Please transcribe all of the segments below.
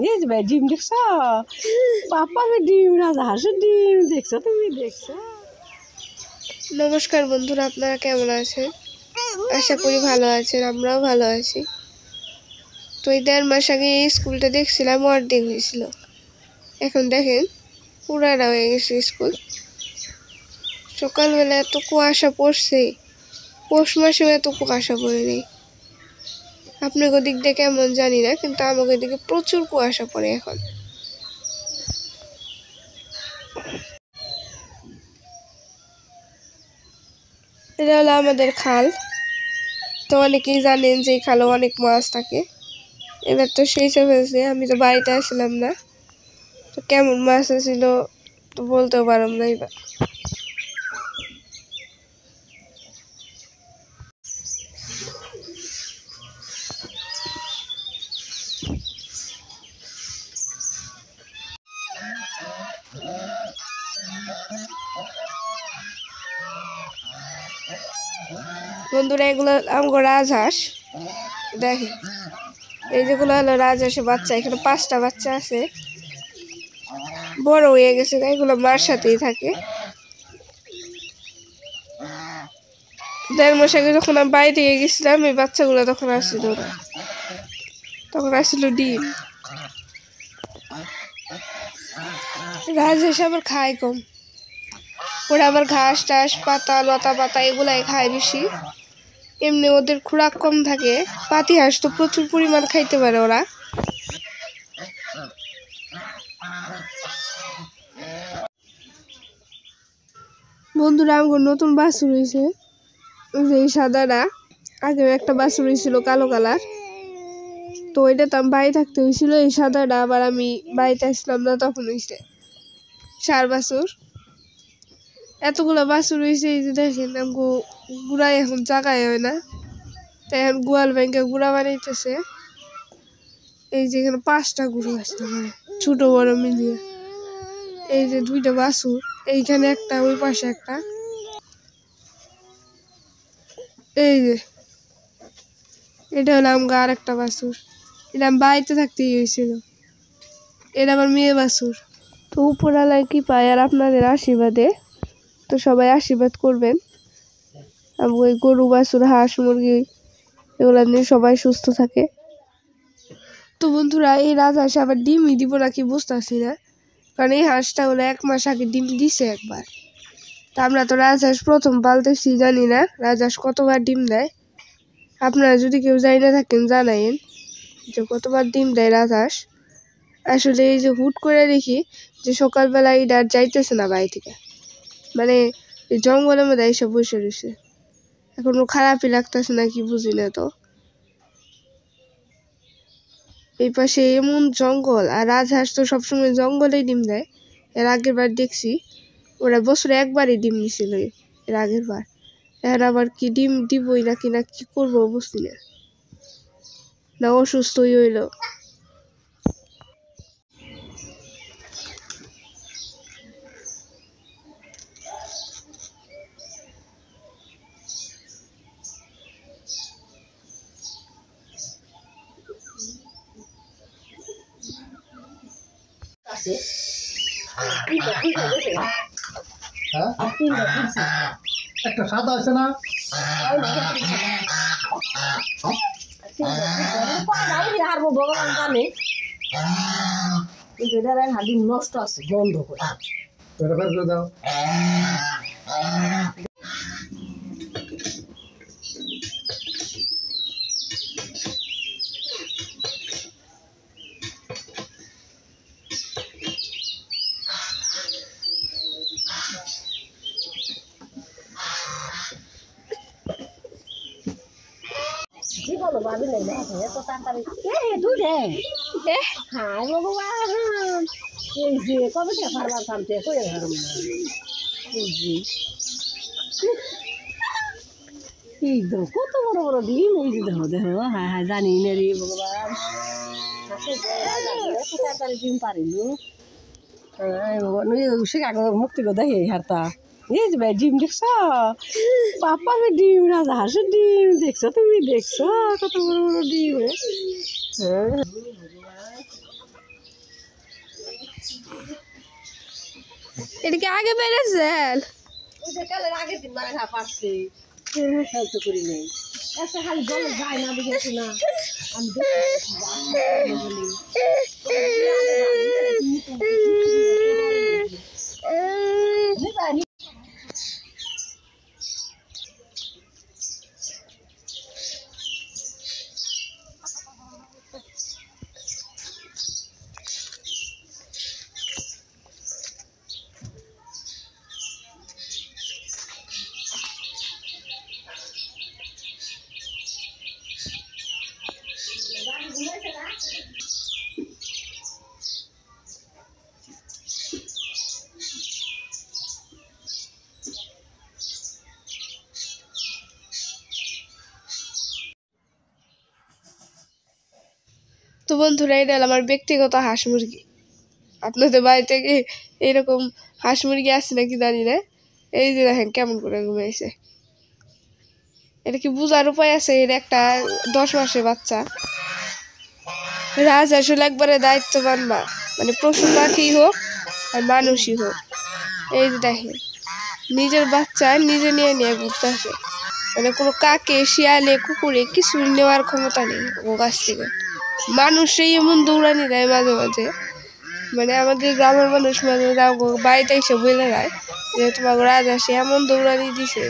এই যে ভাই ডিম দেখছ পাপাকে ডিম রাজহাঁসের ডিম দেখছো তুমি দেখছো। নমস্কার বন্ধুরা, আপনারা কেমন আছেন? আশা করি ভালো আছেন, আমরাও ভালো আছি। তো এই 1.5 মাস আগে এই স্কুলটা দেখছিলাম, অর্ধেক হয়েছিল। এখন দেখেন পুরাটা হয়ে গেছে স্কুল। সকালবেলা এত কুয়াশা পড়ছে, পৌষ মাসেও এত কুয়াশা পড়ে নেই। আপনাকে দিক দিয়ে কেমন জানি না, কিন্তু আমাকে দিকে প্রচুর কুয়াশা পড়ে এখন। এটা হলো আমাদের খাল। তো অনেকেই জানেন যে এই খালে অনেক মাছ থাকে। এবার তো সেই সব হয়েছে, আমি তো বাড়িতে আসলাম না, তো কেমন মাছ ছিল তো বলতেও পারলাম না। এবার বন্ধুরা, এগুলো আমার রাজহাঁস। দেখেন এই যেগুলো হলো রাজহাঁসের বাচ্চা। এখানে 5টা বাচ্চা আছে, বড় হয়ে গেছে। এগুলো মার সাথেই থাকে। 1.5 মাস আগে যখন আমি বাড়ি থেকে গেছিলাম, এই বাচ্চাগুলো তখন আসছিল না, তখন আসছিল ডিম। রাজহাঁস আবার খায় কম, ওরা আবার ঘাস টাস পাতা লতা পাতা এগুলাই খায় বেশি। এমনি ওদের খোরাক কম থাকে। পাতি হাঁস তো প্রচুর পরিমাণ খাইতে পারে ওরা। বন্ধুরা, আমার নতুন বাছুর হয়েছে, এই সাদাটা। আগে একটা বাছুর হয়েছিল কালো কালার, তো ওইটা তো আমি বাড়ি থাকতে হয়েছিল। এই সাদাটা আবার আমি বাড়িতে আসলাম না তখন হয়েছে ষাঁড় বাছুর। এতগুলো বাছুর হয়েছে, এই যে দেখেন গুড়াই এখন জাগায় হয় না, তাই এখন গোয়াল ব্যাংকে গুড়া বানাইতেছে। এই যে এখানে 5টা গরু আসতে পারে, ছোট বড় মিলিয়ে। এই যে 2টা বাছুর, এইখানে একটা, ওই পাশে একটা। এই যে এটা হলো আমার আর একটা বাছুর, এটা আমি বাড়িতে থাকতেই হয়েছিল। এটা আমার মেয়ে বাছুর। তো উপরালায় কি পায় আর আপনাদের আশীর্বাদে, তো সবাই আশীর্বাদ করবেন আমি ওই গরু বাছুর হাঁস মুরগি এগুলো নিয়ে সবাই সুস্থ থাকে। তো বন্ধুরা, এই রাজহাঁস আবার ডিমই দিব নাকি বুঝতেছি না, কারণ এই হাঁসটা হলো 1 মাস আগে ডিম দিছে একবার। তা আমরা তো রাজহাঁস প্রথম পালতেছি, জানি না রাজহাঁস কতবার ডিম দেয়। আপনারা যদি কেউ জানি না থাকেন জানাইন যে কতবার ডিম দেয় রাজহাঁস। আসলে এই যে হুট করে দেখি যে সকালবেলা এটা আর যাইতেছে না বাড়ি থেকে, মানে এই জঙ্গলের মধ্যে এইসব বসে রয়েছে। এখনো খারাপই লাগতেছে না কি বুঝি না। তো এই পাশে এমন জঙ্গল, আর রাজহাঁস তো সবসময় জঙ্গলেই ডিম দেয়। এর আগের বার দেখছি ওরা বছরে একবারই ডিম দিছিল এর আগের বার। এখন আবার কি ডিম দিবই নাকি না কি করবো বুঝছি না, না অসুস্থই হইল। একটা সাদা আছে না, ভগবান জানে হাডি নষ্ট আছে, বন্ধ করে দাও। কবে ফারবার থামতে করে ধরম না এই দেখো কত বড় বড় ডিম। এই যে দেখো দেখো, হ্যাঁ হ্যাঁ জানি না রে ভগবান, তাড়াতাড়ি ডিম পারিলু। হ্যাঁ ভগবান, সে মুক্তি গো দেখে হারতা। এই যে ভাই ডিম দেখছ পাপাকে ডিম রাজহাঁসের ডিম দেখছো তুমি দেখছো, কত বড় বড় ডিম। হ্যাঁ এটা কি আগে বেড়েছেন? ওই যে কালের আগের দিন মানে পারছি খেলতে করি নেই একটা খালি জলে যায় না বুঝেছি না আমি তো বন্ধুরা, এটা হলো আমার ব্যক্তিগত হাঁস মুরগি। আপনাদের বাড়িতে কি এরকম হাঁস মুরগি আছে নাকি জানি না। এই যে দেখেন কেমন করে ঘুমাইছে। এটা কি বোঝার উপায় আছে? এর একটা 10 মাসের বাচ্চা। রাজ আসলে একবারে দায়িত্ববান মা, মানে পশু পাখি হোক আর মানুষই হোক। এই যে দেখেন নিজের বাচ্চা নিজে নিয়ে নিয়ে ঘুরতেছে, মানে কোনো কাকে শিয়ালে কুকুরে কিছু নেওয়ার ক্ষমতা নেই ও কাছ থেকে। মানুষই এমন দৌড়ানি দেয় মাঝে মাঝে, মানে আমাদের গ্রামের মানুষ মাঝে মাঝে বাড়িতে এসে বলে যায় যে তোমার রাজা সে এমন দৌড়ানি দিছে।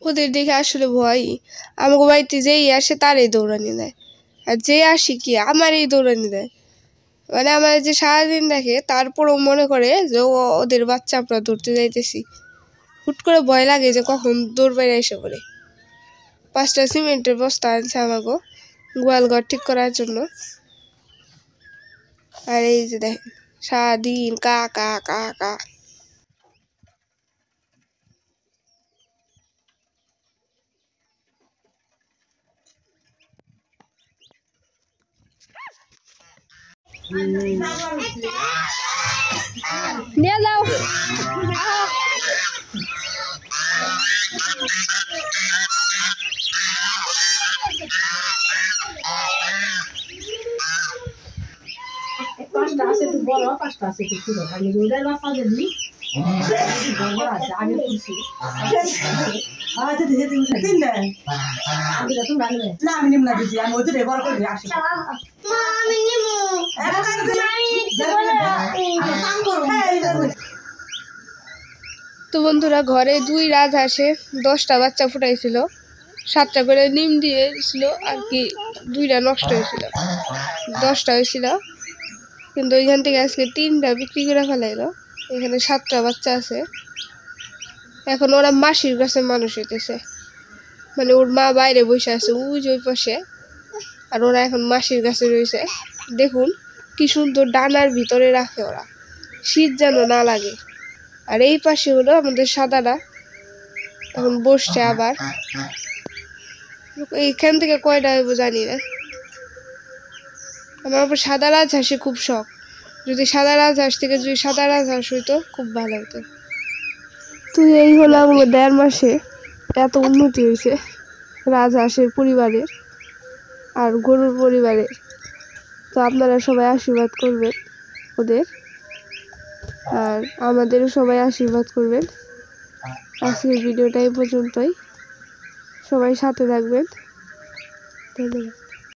ওদের দেখে আসলে ভয়। আমাকে বাড়িতে যেই আসে তারই দৌড়ানি দেয়, আর যে আসি কি আমার এই দৌড়ানি দেয়। মানে আমার যে সারাদিন দেখে তারপরও মনে করে যে ওদের বাচ্চা আমরা ধরতে যাইতেছি। হুট করে ভয় লাগে যে কখন দৌড় বাইরে এসে পড়ে। 5টা সিমেন্টের বস্তা আনছে আমাকে গোয়াল ঘর ঠিক করার জন্য। আর এই যে দেখেন সারাদিন কা কা কা কা। নিয়ে যাও। পাঁচটা আছে একটু বড়, পাঁচটা আছে একটু ছোট। আমি রোদের বাচ্চা যদি আগে তুলছি না আমি নিম না দিচ্ছি আমি ওদের বড় করে আসি। তো বন্ধুরা, ঘরে 2 রাজহাঁসে 10টা বাচ্চা ফুটাইছিল, 7টা করে ডিম দিয়েছিল আর কি, 2টা নষ্ট হয়েছিল, 10টা হয়েছিল। কিন্তু ওইখান থেকে আজকে 3টা বিক্রি করে ফেলাইলো। এখানে 7টা বাচ্চা আছে। এখন ওরা মাসির কাছে মানুষ হইতেছে, মানে ওর মা বাইরে বসে আছে ওই যে ওই পাশে, আর ওরা এখন মাসির কাছে রয়েছে। দেখুন কি সুন্দর ডানার ভিতরে রাখে ওরা, শীত যেন না লাগে। আর এই পাশে হলো আমাদের সাদারা, এখন বসছে আবার। এইখান থেকে কয়টা হইব জানি না। আমার আবার সাদা রাজহাঁসে খুব শখ। যদি সাদা রাজহাঁস থেকে যদি সাদা রাজহাঁস হইতো খুব ভালো হতো। তো এই হলো আমাদের 1.5 মাসে এত উন্নতি হয়েছে রাজহাঁসের পরিবারের আর গরুর পরিবারের। তো আপনারা সবাই আশীর্বাদ করবেন ওদের, আর আমাদেরও সবাই আশীর্বাদ করবেন। আজকের ভিডিওটা এই পর্যন্তই, সবাই সাথে থাকবেন। ধন্যবাদ।